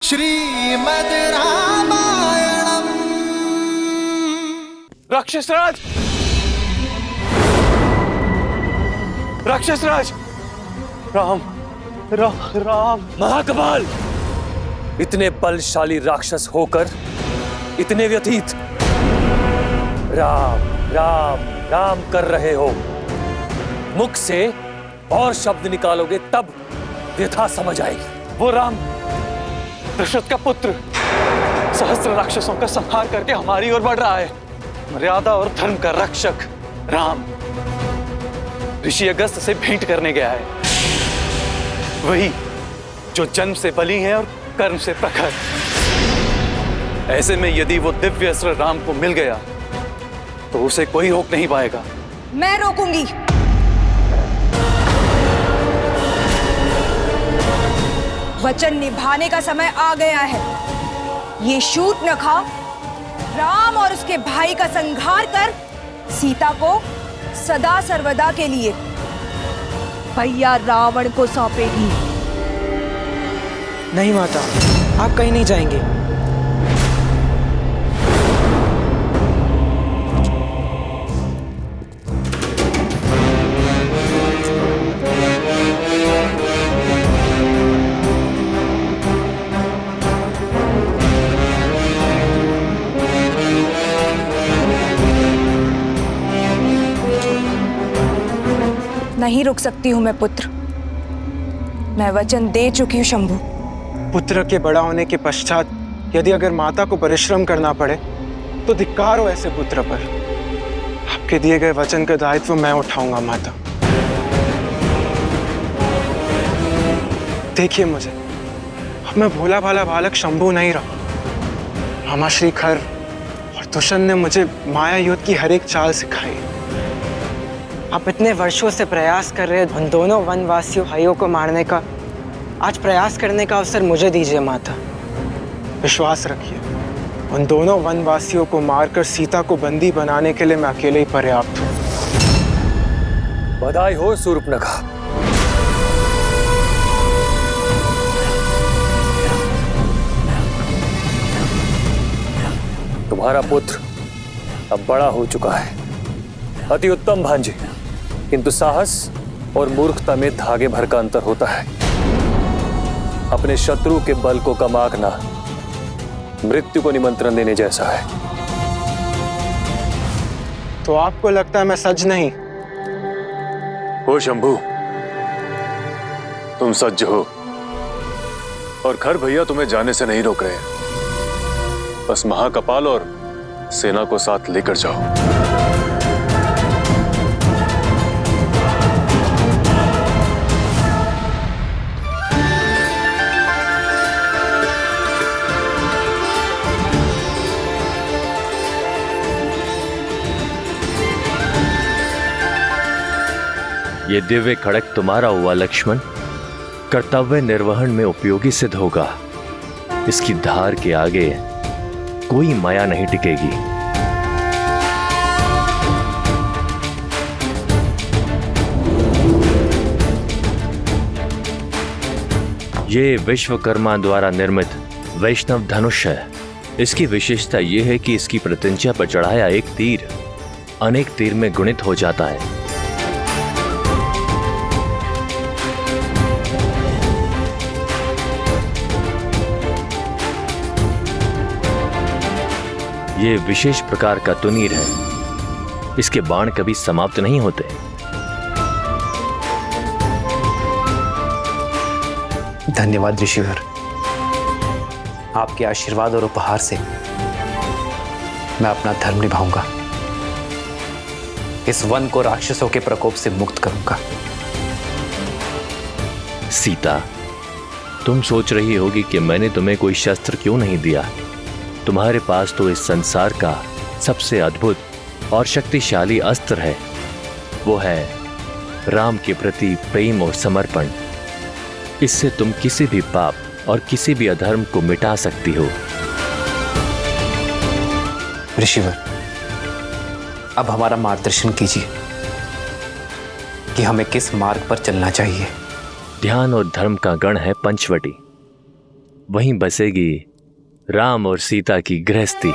श्रीमद् रामायणम। राक्षसराज, राक्षसराज, राम राम राम। महाकपाल, इतने बलशाली राक्षस होकर इतने व्यतीत राम राम राम कर रहे हो। मुख से और शब्द निकालोगे तब व्यथा समझ आएगी। वो राम दशरथ का पुत्र सहस्त्र राक्षसों का संहार करके हमारी ओर बढ़ रहा है। मर्यादा और धर्म का रक्षक राम ऋषि अगस्त से भेंट करने गया है। वही जो जन्म से बली है और कर्म से प्रखर। ऐसे में यदि वो दिव्य अस्त्र राम को मिल गया तो उसे कोई रोक नहीं पाएगा। मैं रोकूंगी। वचन निभाने का समय आ गया है। ये शूर्पणखा राम और उसके भाई का संहार कर सीता को सदा सर्वदा के लिए भैया रावण को सौंपेगी। नहीं माता, आप कहीं नहीं जाएंगे। नहीं रुक सकती हूँ मैं पुत्र। मैं वचन दे चुकी हूँ शंभु। पुत्र के बड़ा होने के पश्चात यदि अगर माता को परिश्रम करना पड़े तो धिक्कार हो ऐसे पुत्र पर। आपके दिए गए वचन का दायित्व मैं उठाऊंगा माता। देखिए मुझे, अब मैं भोला भाला बालक शंभु नहीं रहा। मामा श्री खर और दुष्यंत ने मुझे माया युद्ध की हर एक चाल सिखाई। आप इतने वर्षों से प्रयास कर रहे उन दोनों वनवासियों भाइयों को मारने का आज प्रयास करने का अवसर मुझे दीजिए माता। विश्वास रखिए, उन दोनों वनवासियों को मारकर सीता को बंदी बनाने के लिए मैं अकेले ही पर्याप्त हूँ। बधाई हो शूर्पणखा। तुम्हारा पुत्र अब बड़ा हो चुका है। अति उत्तम भांजे, किंतु साहस और मूर्खता में धागे भर का अंतर होता है। अपने शत्रु के बल को कमाना मृत्यु को निमंत्रण देने जैसा है। तो आपको लगता है मैं सज नहीं? हो शंभू, तुम सज्ज हो और खर भैया तुम्हें जाने से नहीं रोक रहे। बस महाकपाल और सेना को साथ लेकर जाओ। ये दिव्य खड़क तुम्हारा हुआ लक्ष्मण, कर्तव्य निर्वहन में उपयोगी सिद्ध होगा। इसकी धार के आगे कोई माया नहीं टिकेगी। ये विश्वकर्मा द्वारा निर्मित वैष्णव धनुष है। इसकी विशेषता यह है कि इसकी प्रत्यंचा पर चढ़ाया एक तीर अनेक तीर में गुणित हो जाता है। ये विशेष प्रकार का तुनीर है। इसके बाण कभी समाप्त नहीं होते। धन्यवाद ऋषिवर। आपके आशीर्वाद और उपहार से मैं अपना धर्म निभाऊंगा। इस वन को राक्षसों के प्रकोप से मुक्त करूंगा। सीता, तुम सोच रही होगी कि मैंने तुम्हें कोई शस्त्र क्यों नहीं दिया। तुम्हारे पास तो इस संसार का सबसे अद्भुत और शक्तिशाली अस्त्र है। वो है राम के प्रति प्रेम और समर्पण। इससे तुम किसी भी पाप और किसी भी अधर्म को मिटा सकती हो। ऋषिवर, अब हमारा मार्गदर्शन कीजिए कि हमें किस मार्ग पर चलना चाहिए। ध्यान और धर्म का गण है पंचवटी। वहीं बसेगी राम और सीता की गृहस्थी।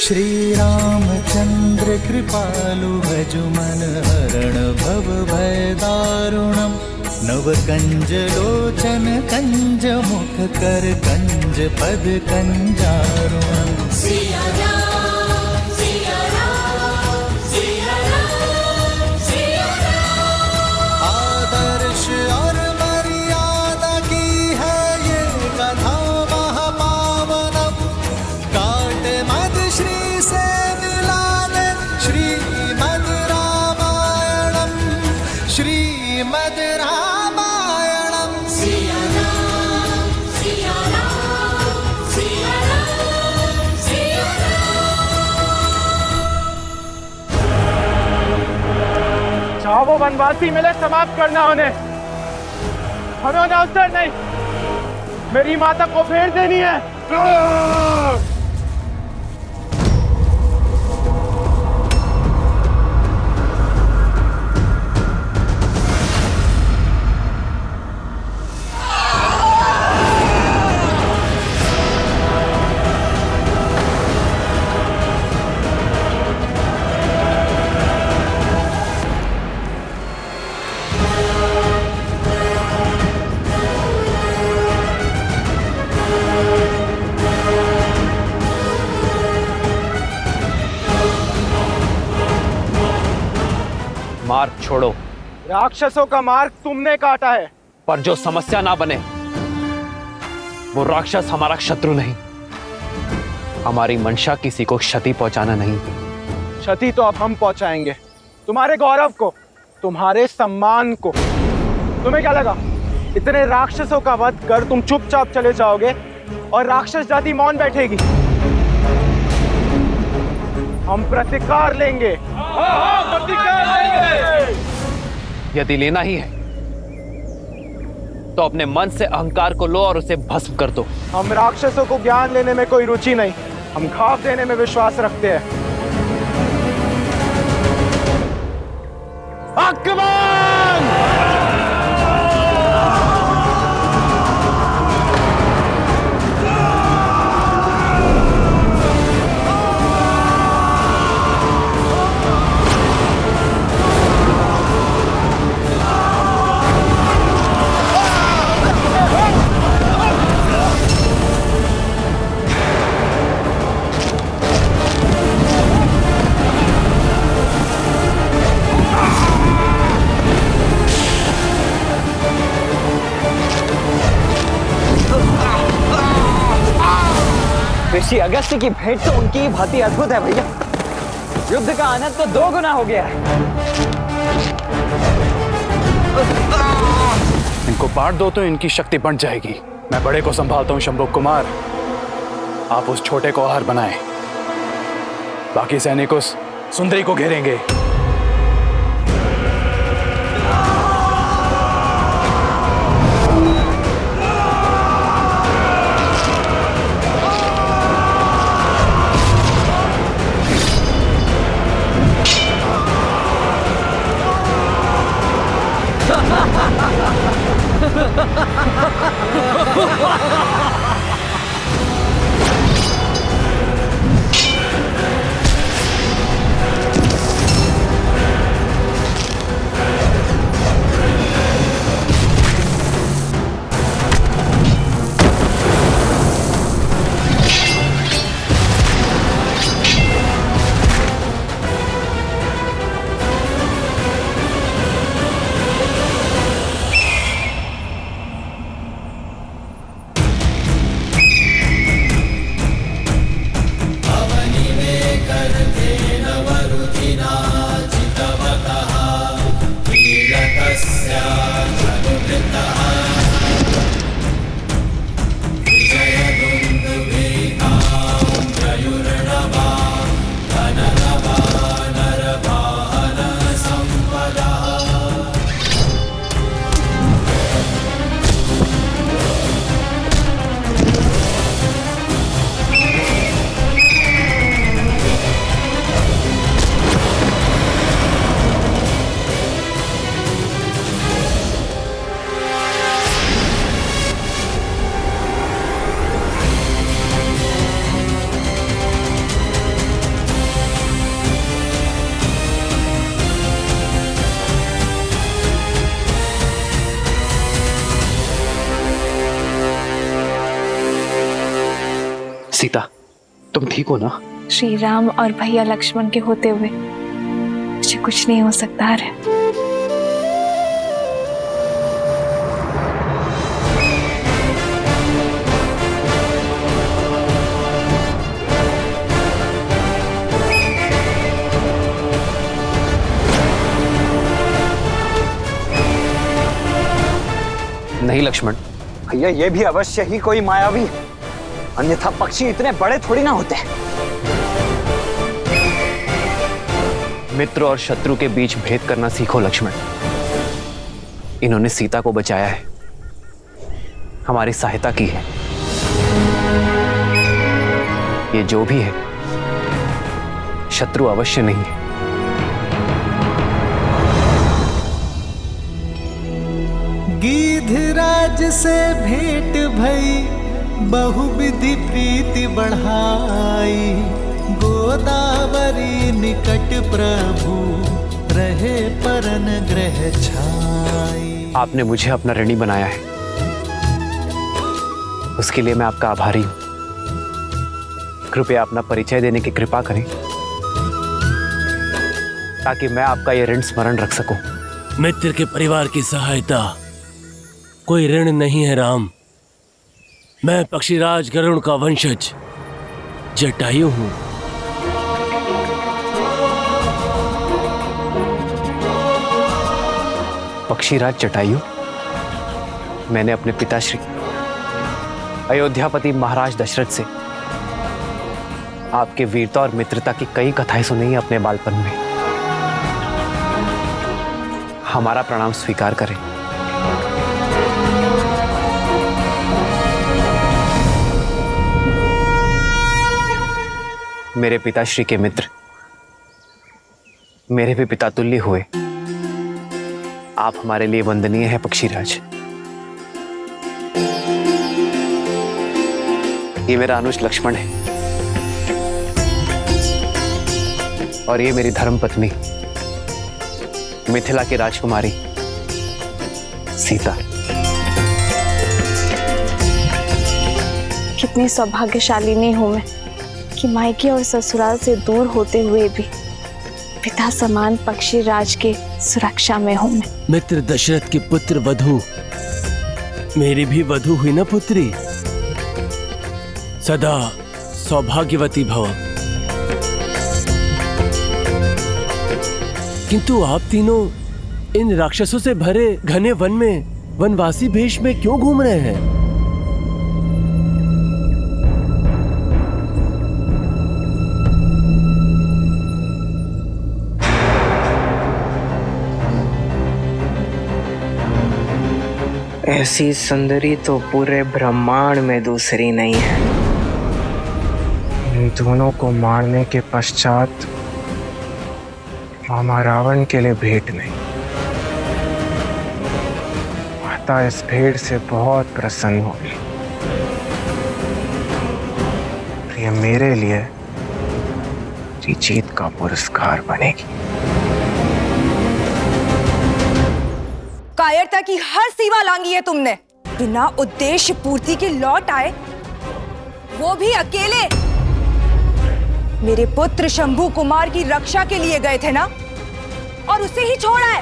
श्री रामचंद्र कृपालु भजु मन हरण भव भय दारुणम नव कंज लोचन कंज मुख कर कंज पद कंजारुणम। सिया राम सिया राम सिया राम सिया राम। आदर्श और मर्यादा की है ये कथा महापावनम काट मद श्री से मिला दे श्रीमद् रामायणम श्रीमद् रामायणम। सिया राम सिया राम सिया राम सिया राम। चाहो वो वनवासी मिले समाप्त करना उन्हें, हमें उन्हें अवसर नहीं, मेरी माता को फेर देनी है। मार्ग छोड़ो। राक्षसों का मार्ग तुमने काटा है, पर जो समस्या ना बने वो राक्षस हमारा शत्रु नहीं। हमारी मंशा किसी को क्षति पहुंचाना नहीं। क्षति तो अब हम पहुंचाएंगे, तुम्हारे गौरव को, तुम्हारे सम्मान को। तुम्हें क्या लगा इतने राक्षसों का वध कर तुम चुपचाप चले जाओगे और राक्षस जाति मौन बैठेगी? हम प्रतिकार लेंगे। यदि लेना ही है तो अपने मन से अहंकार को लो और उसे भस्म कर दो। हम राक्षसों को ज्ञान लेने में कोई रुचि नहीं, हम घाव देने में विश्वास रखते हैं। आक्रमण! ऋषि अगस्त्य की भेंट तो उनकी ही भांति अद्भुत है भैया। युद्ध का आनंद तो 2 गुना हो गया है। इनको बांट दो तो इनकी शक्ति बढ़ जाएगी। मैं बड़े को संभालता हूँ शंभु कुमार, आप उस छोटे को आहार बनाएं। बाकी सैनिक उस सुंदरी को घेरेंगे। तुम ठीक हो ना? श्री राम और भैया लक्ष्मण के होते हुए मुझे कुछ नहीं हो सकता है। नहीं लक्ष्मण, भैया ये भी अवश्य ही कोई मायावी है, अन्यथा पक्षी इतने बड़े थोड़ी ना होते। मित्र और शत्रु के बीच भेद करना सीखो लक्ष्मण। इन्होंने सीता को बचाया है, हमारी सहायता की है। ये जो भी है शत्रु अवश्य नहीं है। गिद्धराज से भेंट भई बहुविधि प्रीति बढ़ाई, गोदावरी निकट प्रभु रहे परन ग्रह छाई। आपने मुझे अपना ऋणी बनाया है, उसके लिए मैं आपका आभारी हूं। कृपया अपना परिचय देने की कृपा करें ताकि मैं आपका यह ऋण स्मरण रख सकूं। मित्र के परिवार की सहायता कोई ऋण नहीं है राम। मैं पक्षीराज गरुड़ का वंशज जटायु हूं। पक्षीराज जटायु, मैंने अपने पिताश्री अयोध्यापति महाराज दशरथ से आपके वीरता और मित्रता की कई कथाएं सुनी हैं अपने बालपन में। हमारा प्रणाम स्वीकार करें। मेरे पिताश्री के मित्र मेरे भी पिता तुल्य हुए। आप हमारे लिए वंदनीय है पक्षीराज। ये मेरा अनुज लक्ष्मण है और ये मेरी धर्मपत्नी मिथिला की राजकुमारी सीता। कितनी सौभाग्यशालिनी हूं मैं कि मायके और ससुराल से दूर होते हुए भी पिता समान पक्षीराज के सुरक्षा में हूं मैं। मित्र दशरथ की पुत्र वधु मेरी भी वधु हुई ना पुत्री। सदा सौभाग्यवती भव। किंतु आप तीनों इन राक्षसों से भरे घने वन में वनवासी वेश में क्यों घूम रहे हैं? ऐसी सुंदरी तो पूरे ब्रह्मांड में दूसरी नहीं है। इन दोनों को मारने के पश्चात मामा रावण के लिए भेंट नहीं। माता इस भेंट से बहुत प्रसन्न होगी। ये मेरे लिए जीत का पुरस्कार बनेगी। कायरता की हर सीमा लांगी है तुमने। बिना उद्देश्य पूर्ति के लौट आए, वो भी अकेले। मेरे पुत्र शंभू कुमार की रक्षा के लिए गए थे ना, और उसे ही छोड़ा है।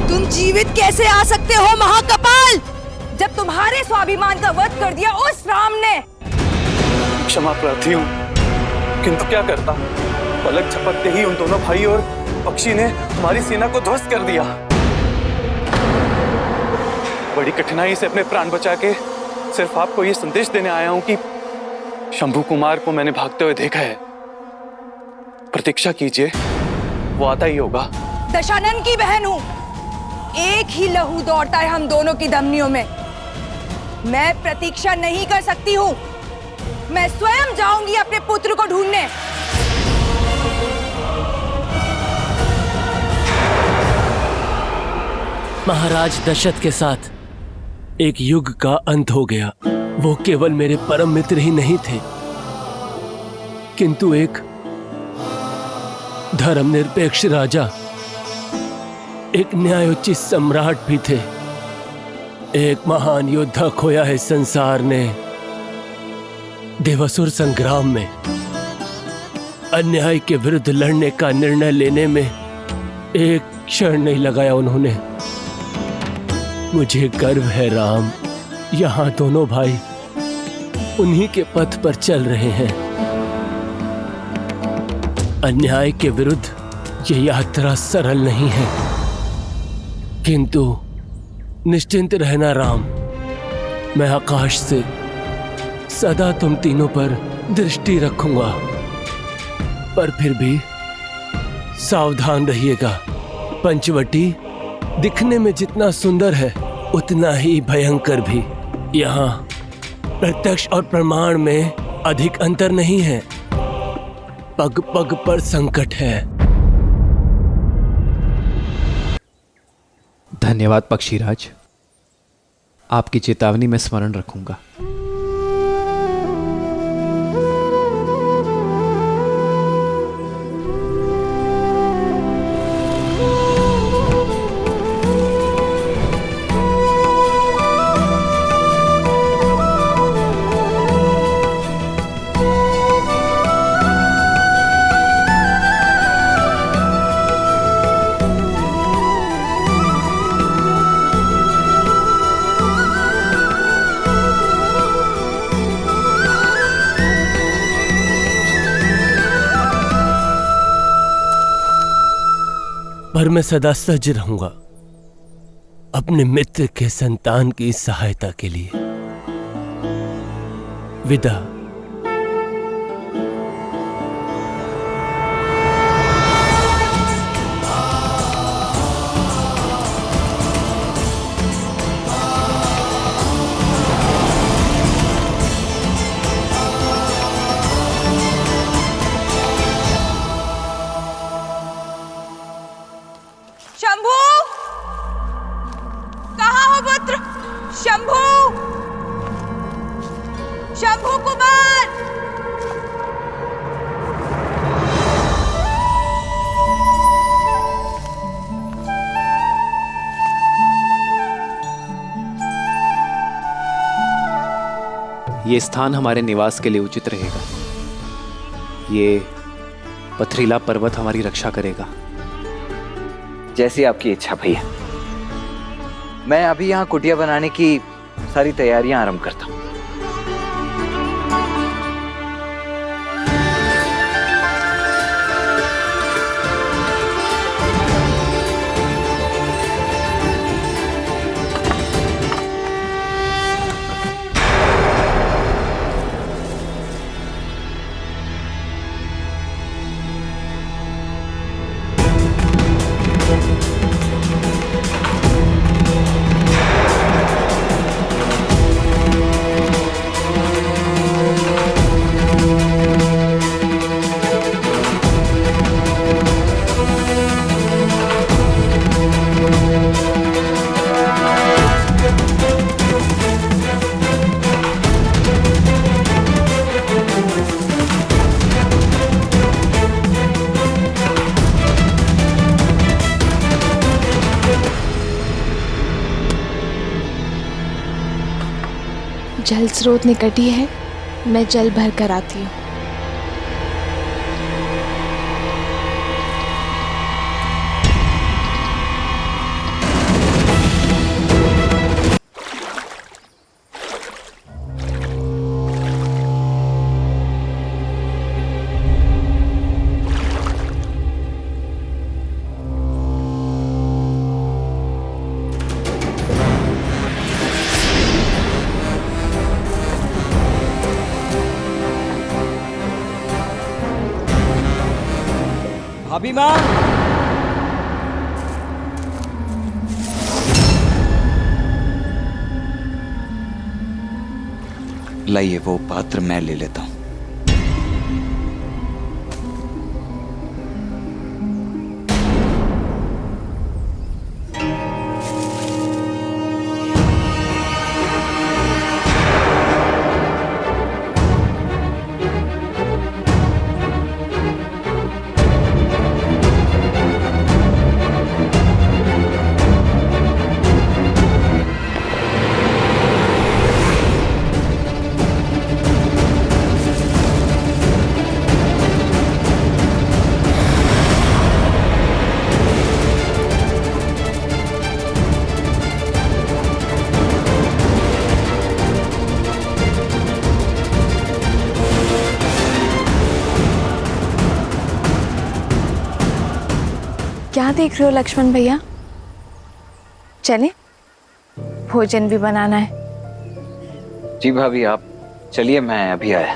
तुम जीवित कैसे आ सकते हो महाकपाल, जब तुम्हारे स्वाभिमान का वध कर दिया उस राम ने। क्षमा प्रार्थी हूँ, किंतु क्या करता। पलक झपकते ही उन दोनों भाई और पक्षी ने हमारी सेना को ध्वस्त कर दिया। बड़ी कठिनाई से अपने प्राण बचा के सिर्फ आपको ये संदेश देने आया हूं कि शंभू कुमार को मैंने भागते हुए देखा है। प्रतीक्षा कीजिए, वो आता ही होगा। दशानन की बहन हूं, एक ही लहू दौड़ता है हम दोनों की धमनियों में। मैं प्रतीक्षा नहीं कर सकती हूं। मैं स्वयं जाऊंगी अपने पुत्र को ढूंढने। महाराज दशरथ के साथ एक युग का अंत हो गया। वो केवल मेरे परम मित्र ही नहीं थे, किंतु एक धर्मनिरपेक्ष राजा, एक न्यायोचित सम्राट भी थे। एक महान योद्धा खोया है संसार ने। देवासुर संग्राम में अन्याय के विरुद्ध लड़ने का निर्णय लेने में एक क्षण नहीं लगाया उन्होंने। मुझे गर्व है राम, यहाँ दोनों भाई उन्हीं के पथ पर चल रहे हैं। अन्याय के विरुद्ध ये यात्रा सरल नहीं है, किंतु निश्चिंत रहना राम, मैं आकाश से सदा तुम तीनों पर दृष्टि रखूंगा। पर फिर भी सावधान रहिएगा। पंचवटी दिखने में जितना सुंदर है उतना ही भयंकर भी। यहाँ प्रत्यक्ष और प्रमाण में अधिक अंतर नहीं है, पग पग पर संकट है। धन्यवाद पक्षीराज, आपकी चेतावनी में स्मरण रखूंगा। पर मैं सदा सज्ज रहूंगा अपने मित्र के संतान की सहायता के लिए। विदा। शंभू, कहाँ हो पुत्र? शंभू, शंभू कुमार। ये स्थान हमारे निवास के लिए उचित रहेगा। ये पथरीला पर्वत हमारी रक्षा करेगा। जैसी आपकी इच्छा भैया। मैं अभी यहाँ कुटिया बनाने की सारी तैयारियां आरंभ करता हूँ। जल स्रोत निकट ही है, मैं जल भर कर आती हूँ। भाभी माँ, लाइए वो पात्र मैं ले लेता हूँ। क्या देख रहे हो लक्ष्मण भैया? चले, भोजन भी बनाना है। जी भाभी, आप चलिए, मैं अभी आया।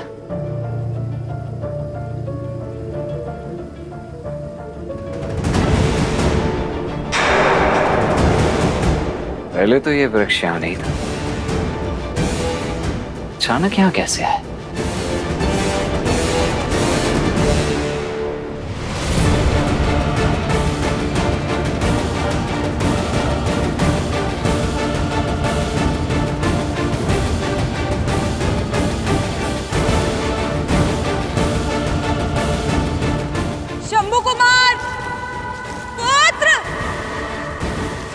पहले तो ये वृक्ष यहाँ नहीं था, अचानक यहाँ कैसे आया? शंभू कुमार, पुत्र,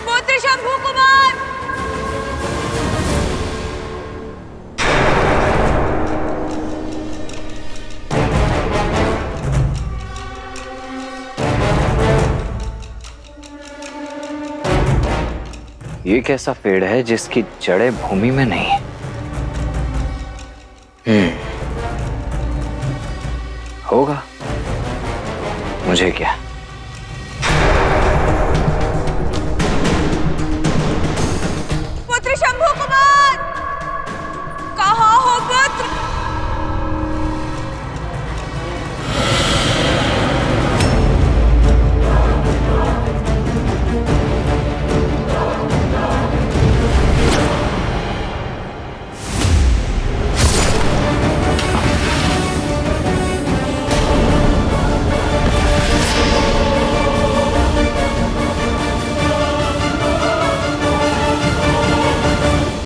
पुत्र शंभू कुमार। ये कैसा पेड़ है जिसकी जड़ें भूमि में नहीं है? होगा, मुझे क्या।